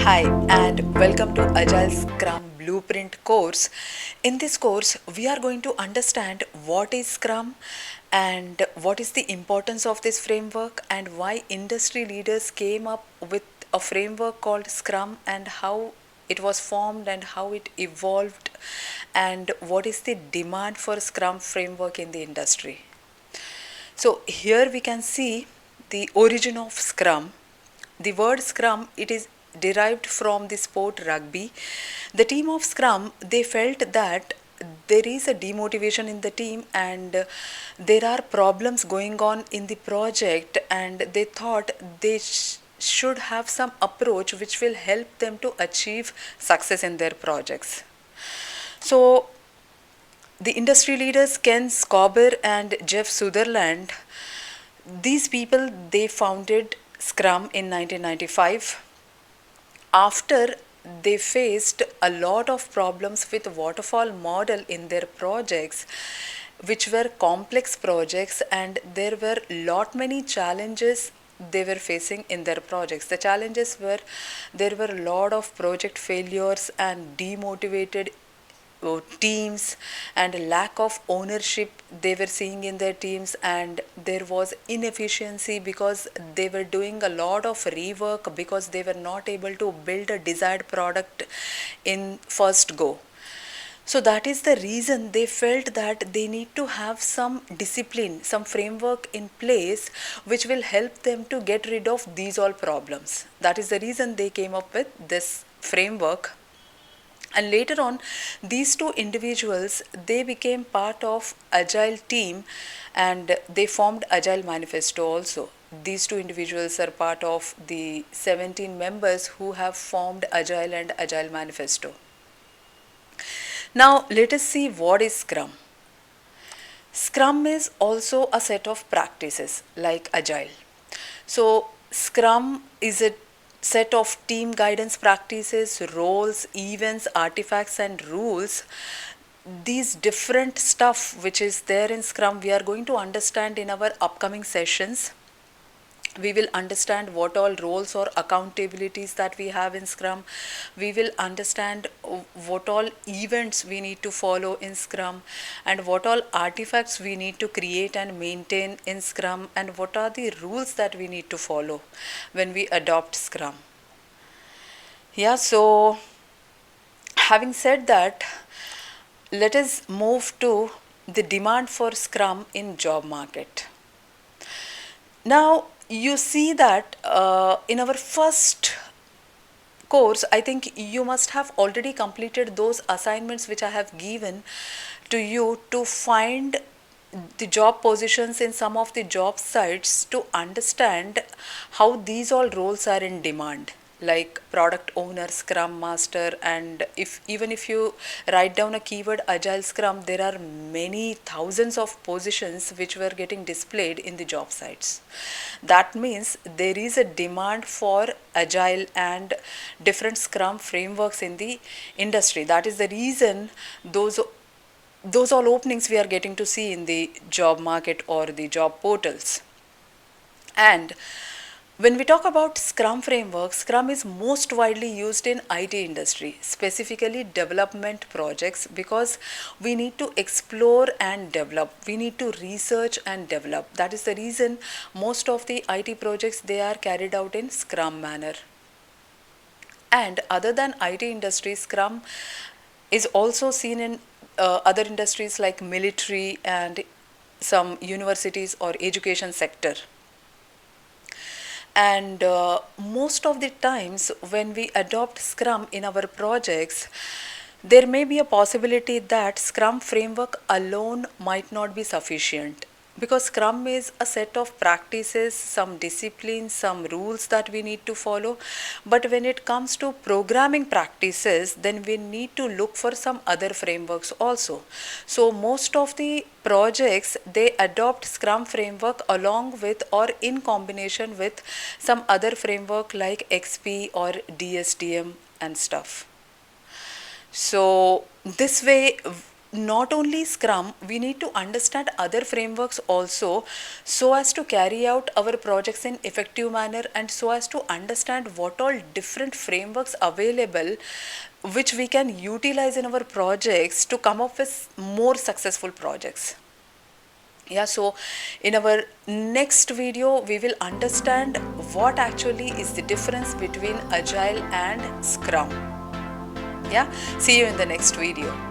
Hi, and welcome to Agile Scrum Blueprint course. In this course, we are going to understand what is Scrum and what is the importance of this framework and why industry leaders came up with a framework called Scrum and how it was formed and how it evolved and what is the demand for Scrum framework in the industry. So here we can see the origin of Scrum. The word Scrum, it is derived from the sport rugby. The team of Scrum, they felt that there is a demotivation in the team and there are problems going on in the project, and they thought they should have some approach which will help them to achieve success in their projects. So the industry leaders Ken Scobber and Jeff Sutherland, these people, they founded Scrum in 1995 after they faced a lot of problems with waterfall model in their projects, which were complex projects, and there were lot many challenges they were facing in their projects. The challenges were there were a lot of project failures and demotivated teams and lack of ownership they were seeing in their teams, and there was inefficiency because they were doing a lot of rework because they were not able to build a desired product in first go. So that is the reason they felt that they need to have some discipline, some framework in place which will help them to get rid of these all problems. That is the reason they came up with this framework. And later on, these two individuals, they became part of Agile team and they formed Agile Manifesto also. These two individuals are part of the 17 members who have formed Agile and Agile Manifesto. Now let us see what is Scrum. Scrum is also a set of practices like Agile. So Scrum is a set of team guidance practices, roles, events, artifacts and rules. These different stuff which is there in Scrum, we are going to understand in our upcoming sessions. We will understand what all roles or accountabilities that we have in Scrum. We will understand what all events we need to follow in Scrum and what all artifacts we need to create and maintain in Scrum, and what are the rules that we need to follow when we adopt Scrum. Yeah, so having said that, let us move to the demand for Scrum in job market. Now, you see that in our first course, I think you must have already completed those assignments which I have given to you to find the job positions in some of the job sites to understand how these all roles are in demand, like product owner, scrum master, and if even if you write down a keyword agile scrum, there are many thousands of positions which were getting displayed in the job sites. That means there is a demand for agile and different scrum frameworks in the industry. That is the reason those all openings we are getting to see in the job market or the job portals. And when we talk about Scrum framework, Scrum is most widely used in IT industry, specifically development projects, because we need to explore and develop. We need to research and develop. That is the reason most of the IT projects, they are carried out in Scrum manner. And other than IT industry, Scrum is also seen in other industries like military and some universities or education sector. And most of the times when we adopt Scrum in our projects, there may be a possibility that Scrum framework alone might not be sufficient, because Scrum is a set of practices, some disciplines, some rules that we need to follow. But when it comes to programming practices, then we need to look for some other frameworks also. So most of the projects, they adopt Scrum framework along with or in combination with some other framework like XP or DSDM and stuff. So this way not only Scrum, we need to understand other frameworks also, so as to carry out our projects in effective manner, and so as to understand what all different frameworks available which we can utilize in our projects to come up with more successful projects. Yeah, so in our next video we will understand what actually is the difference between Agile and Scrum. Yeah, see you in the next video.